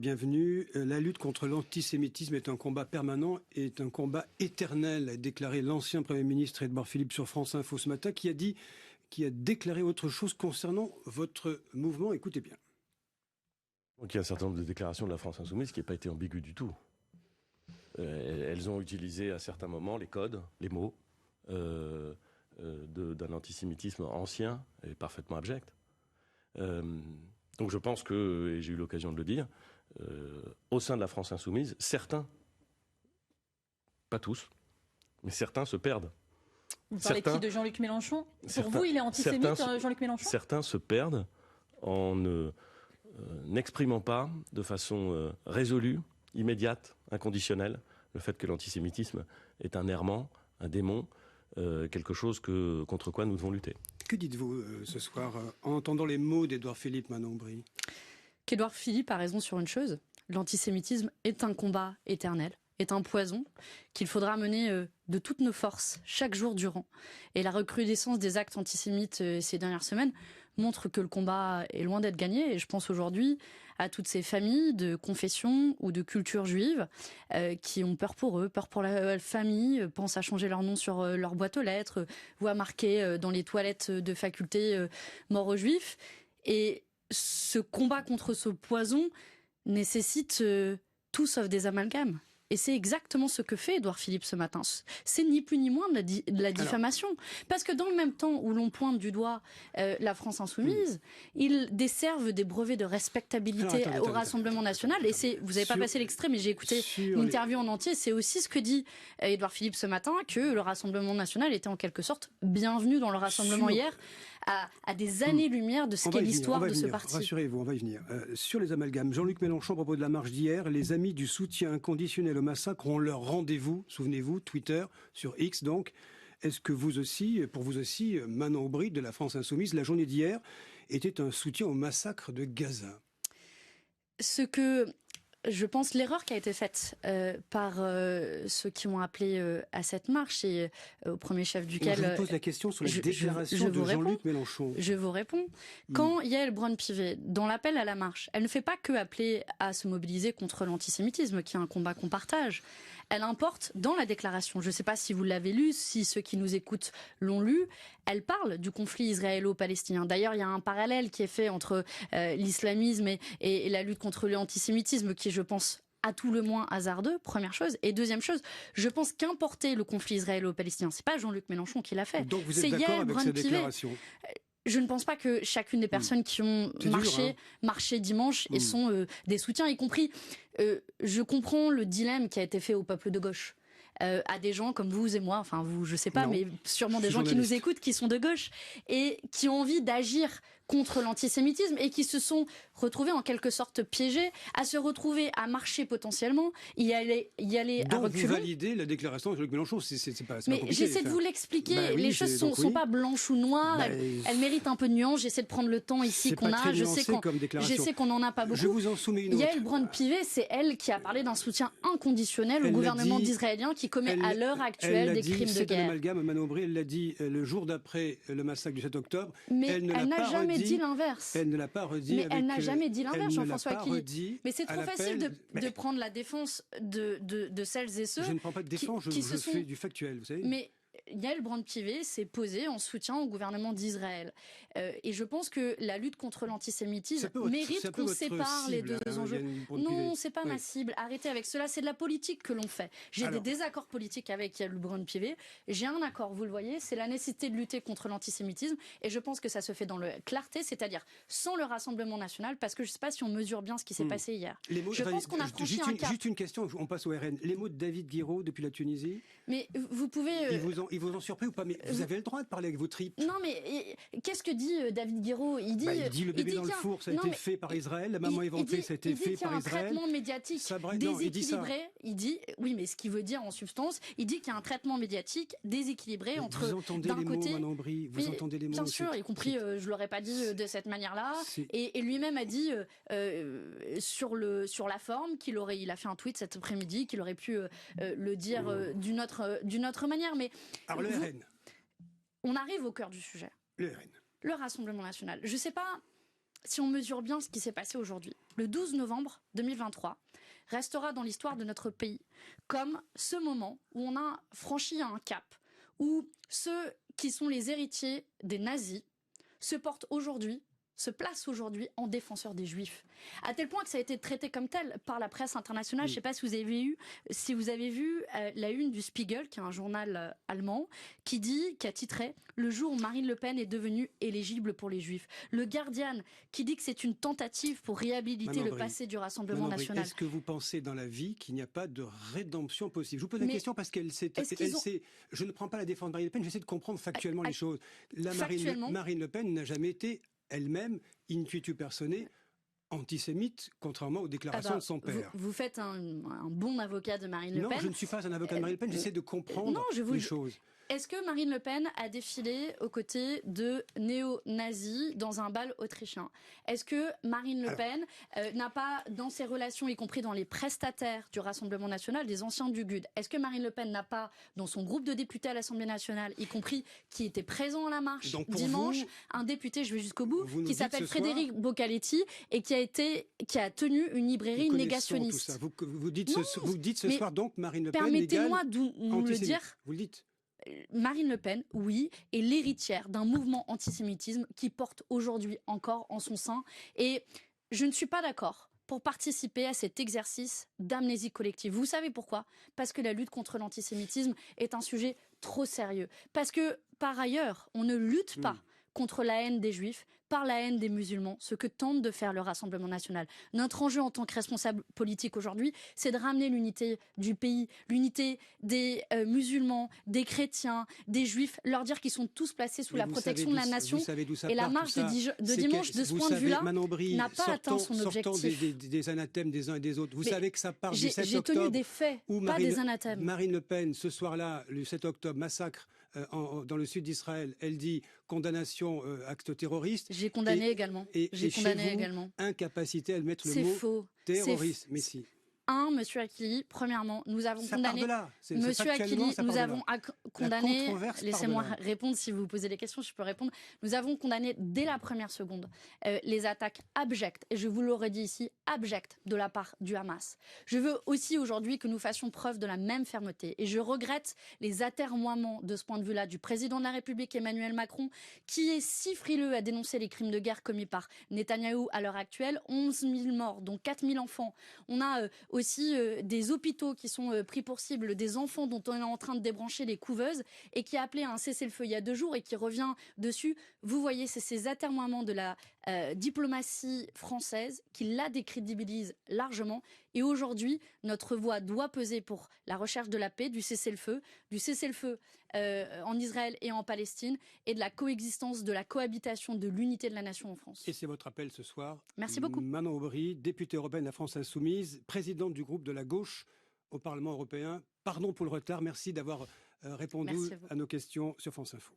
bienvenue. La lutte contre l'antisémitisme est un combat permanent, est un combat éternel, a déclaré l'ancien Premier ministre Édouard Philippe sur France Info ce matin, qui a déclaré autre chose concernant votre mouvement. Écoutez bien. Donc il y a un certain nombre de déclarations de la France Insoumise qui n'ont pas été ambiguës du tout. Elles ont utilisé à certains moments les codes, les mots d'un antisémitisme ancien et parfaitement abject. Donc je pense que, et j'ai eu l'occasion de le dire, au sein de la France Insoumise, certains, pas tous, mais certains se perdent. Vous parlez qui, de Jean-Luc Mélenchon? Pour vous, il est antisémite, Jean-Luc Mélenchon? Certains se perdent en n'exprimant pas de façon résolue, immédiate, inconditionnelle, le fait que l'antisémitisme est un errement, un démon, quelque chose contre quoi nous devons lutter. Que dites-vous ce soir en entendant les mots d'Édouard Philippe, Manon Bry? Qu'Édouard Philippe a raison sur une chose, l'antisémitisme est un combat éternel, est un poison qu'il faudra mener de toutes nos forces, chaque jour durant. Et la recrudescence des actes antisémites ces dernières semaines montre que le combat est loin d'être gagné. Et je pense aujourd'hui à toutes ces familles de confession ou de culture juive qui ont peur pour eux, peur pour la famille, pensent à changer leur nom sur leur boîte aux lettres, voient marqué dans les toilettes de faculté mort aux juifs. Et ce combat contre ce poison nécessite tout sauf des amalgames. Et c'est exactement ce que fait Édouard Philippe ce matin. C'est ni plus ni moins de la diffamation. Parce que dans le même temps où l'on pointe du doigt la France Insoumise, ils desservent des brevets de respectabilité au Rassemblement National. Et vous n'avez pas passé l'extrait, mais j'ai écouté l'interview en entier. C'est aussi ce que dit Édouard Philippe ce matin, que le Rassemblement National était en quelque sorte bienvenu dans le Rassemblement hier, à des années-lumière de ce qu'est l'histoire de ce parti. Rassurez-vous, on va y venir. Sur les amalgames, Jean-Luc Mélenchon, à propos de la marche d'hier, les amis du soutien inconditionnel au massacre ont leur rendez-vous, souvenez-vous, Twitter, sur X donc. Est-ce que vous aussi, pour vous aussi, Manon Bry de la France Insoumise, la journée d'hier était un soutien au massacre de Gaza? Je pense l'erreur qui a été faite par ceux qui ont appelé à cette marche et au premier chef duquel... Je vous pose la question sur la déclaration de Jean-Luc Mélenchon. Je vous réponds. Quand Yaël Braun-Pivet, dans l'appel à la marche, elle ne fait pas que appeler à se mobiliser contre l'antisémitisme, qui est un combat qu'on partage. Elle importe dans la déclaration, je ne sais pas si vous l'avez lu, si ceux qui nous écoutent l'ont lu, elle parle du conflit israélo-palestinien. D'ailleurs, il y a un parallèle qui est fait entre l'islamisme et la lutte contre l'antisémitisme qui, je pense, à tout le moins hasardeux, première chose. Et deuxième chose, je pense qu'importer le conflit israélo-palestinien, c'est pas Jean-Luc Mélenchon qui l'a fait. Donc vous êtes d'accord avec cette déclaration? Je ne pense pas que chacune des personnes qui ont marché dimanche et sont des soutiens, y compris... je comprends le dilemme qui a été fait au peuple de gauche. À des gens comme vous et moi, enfin vous, je sais pas, mais sûrement des gens qui nous écoutent, qui sont de gauche et qui ont envie d'agir contre l'antisémitisme et qui se sont retrouvés en quelque sorte piégés, à se retrouver à marcher potentiellement, y aller à reculons. Donc vous validez la déclaration de Jean-Luc Mélenchon, c'est pas mais j'essaie de vous l'expliquer, les choses sont pas blanches ou noires, elles méritent un peu de nuance, j'essaie de prendre le temps ici qu'on a, je sais qu'on en a pas beaucoup. Je vous en soumets une autre. Yaël Braun-Pivet, c'est elle qui a parlé d'un soutien inconditionnel au gouvernement d'israélien qui commet à l'heure actuelle des crimes de guerre. Manon Bry, elle l'a dit le jour d'après le massacre du 7 octobre. Mais elle n'a jamais dit l'inverse. Elle ne l'a pas redit. Mais elle n'a jamais dit l'inverse, Jean-François Killy. Mais c'est trop facile de prendre la défense de celles et ceux. Je ne prends pas de défense, je fais du factuel, vous savez. Mais Yaël Braun-Pivet s'est posée en soutien au gouvernement d'Israël. Et je pense que la lutte contre l'antisémitisme mérite qu'on sépare les deux enjeux. Non, c'est pas ma cible. Arrêtez avec cela, c'est de la politique que l'on fait. J'ai des désaccords politiques avec Yaël Braun-Pivet. J'ai un accord, vous le voyez, c'est la nécessité de lutter contre l'antisémitisme. Et je pense que ça se fait dans la clarté, c'est-à-dire sans le Rassemblement national, parce que je ne sais pas si on mesure bien ce qui s'est passé hier. Je pense qu'on a franchi un cap. Juste une question, on passe au RN. Les mots de David Guiraud depuis la Tunisie. Mais vous pouvez... Ils vous ont surpris ou pas? Mais vous avez le droit de parler avec vos tripes. Non, mais qu'est-ce que dit David Guiraud? Il dit le bébé dans le four, ça a été fait par Israël. La maman éventrée, ça a été fait par Israël. Il dit qu'il y a un traitement médiatique déséquilibré. Il dit, oui, mais ce qu'il veut dire en substance, il dit qu'il y a un traitement médiatique déséquilibré entre, d'un côté... Manon Bry, vous entendez les mots. Bien sûr, y compris, je l'aurais pas dit de cette manière-là. Et lui-même a dit sur la forme il a fait un tweet cet après-midi qu'il aurait pu le dire d'une autre manière. Mais alors le RN. On arrive au cœur du sujet. Le RN. Le Rassemblement national. Je ne sais pas si on mesure bien ce qui s'est passé aujourd'hui. le 12 novembre 2023 restera dans l'histoire de notre pays comme ce moment où on a franchi un cap, où ceux qui sont les héritiers des nazis se placent aujourd'hui en défenseurs des Juifs. À tel point que ça a été traité comme tel par la presse internationale. Je ne sais pas si vous avez vu la une du Spiegel, qui est un journal allemand, qui a titré « Le jour où Marine Le Pen est devenue éligible pour les Juifs ». Le Guardian, qui dit que c'est une tentative pour réhabiliter le passé du Rassemblement national. Est-ce que vous pensez dans la vie qu'il n'y a pas de rédemption possible? Je vous pose la question parce je ne prends pas la défense de Marine Le Pen, j'essaie de comprendre factuellement les choses. Marine Le Pen n'a jamais été elle-même, in tuitu personae, antisémite, contrairement aux déclarations de son père. Vous faites un bon avocat de Marine Le Pen. Non, je ne suis pas un avocat de Marine Le Pen, j'essaie de comprendre les choses. Est-ce que Marine Le Pen a défilé aux côtés de néo-nazis dans un bal autrichien? Est-ce que Marine Le Pen n'a pas, dans ses relations, y compris dans les prestataires du Rassemblement national, des anciens du GUD? Est-ce que Marine Le Pen n'a pas, dans son groupe de députés à l'Assemblée nationale, y compris qui était présent à la marche dimanche, un député, je vais jusqu'au bout, qui s'appelle Frédéric Boccaletti et qui a tenu une librairie négationniste? Vous dites ce soir donc Marine Le Pen permettez-moi de nous le dire. Vous le dites. Marine Le Pen, oui, est l'héritière d'un mouvement antisémitisme qui porte aujourd'hui encore en son sein. Et je ne suis pas d'accord pour participer à cet exercice d'amnésie collective. Vous savez pourquoi? Parce que la lutte contre l'antisémitisme est un sujet trop sérieux. Parce que, par ailleurs, on ne lutte pas contre la haine des Juifs, par la haine des musulmans, ce que tente de faire le Rassemblement national. Notre enjeu en tant que responsable politique aujourd'hui, c'est de ramener l'unité du pays, l'unité des musulmans, des chrétiens, des juifs, leur dire qu'ils sont tous placés sous la protection de la nation. Et la marche de dimanche, de ce point de vue-là, n'a pas atteint son objectif. Sortant des anathèmes des uns et des autres. Vous savez que ça part du 7 octobre. J'ai tenu des faits, pas des anathèmes. Marine Le Pen, ce soir-là, le 7 octobre, massacre dans le sud d'Israël, elle dit condamnation acte terroriste. J'ai condamné également. J'ai condamné également. Incapacité à admettre le mot terroriste. Mais si. Monsieur Akili, premièrement, nous avons condamné. Monsieur Akili, nous avons condamné. Laissez-moi répondre si vous posez des questions, je peux répondre. Nous avons condamné dès la première seconde les attaques abjectes, et je vous l'aurais dit ici, abjectes de la part du Hamas. Je veux aussi aujourd'hui que nous fassions preuve de la même fermeté, et je regrette les atermoiements de ce point de vue-là du président de la République Emmanuel Macron, qui est si frileux à dénoncer les crimes de guerre commis par Netanyahou à l'heure actuelle. 11 000 morts, dont 4 000 enfants. On a aussi des hôpitaux qui sont pris pour cible, des enfants dont on est en train de débrancher les couveuses, et qui a appelé à un cessez-le-feu il y a 2 jours et qui revient dessus. Vous voyez, c'est ces atermoiements de la diplomatie française qui la décrédibilise largement. Et aujourd'hui, notre voix doit peser pour la recherche de la paix, du cessez-le-feu en Israël et en Palestine, et de la coexistence, de la cohabitation, de l'unité de la nation en France. Et c'est votre appel ce soir. Merci beaucoup. Manon Aubry, députée européenne de la France Insoumise, présidente du groupe de la gauche au Parlement européen. Pardon pour le retard, merci d'avoir répondu à nos questions sur France Info.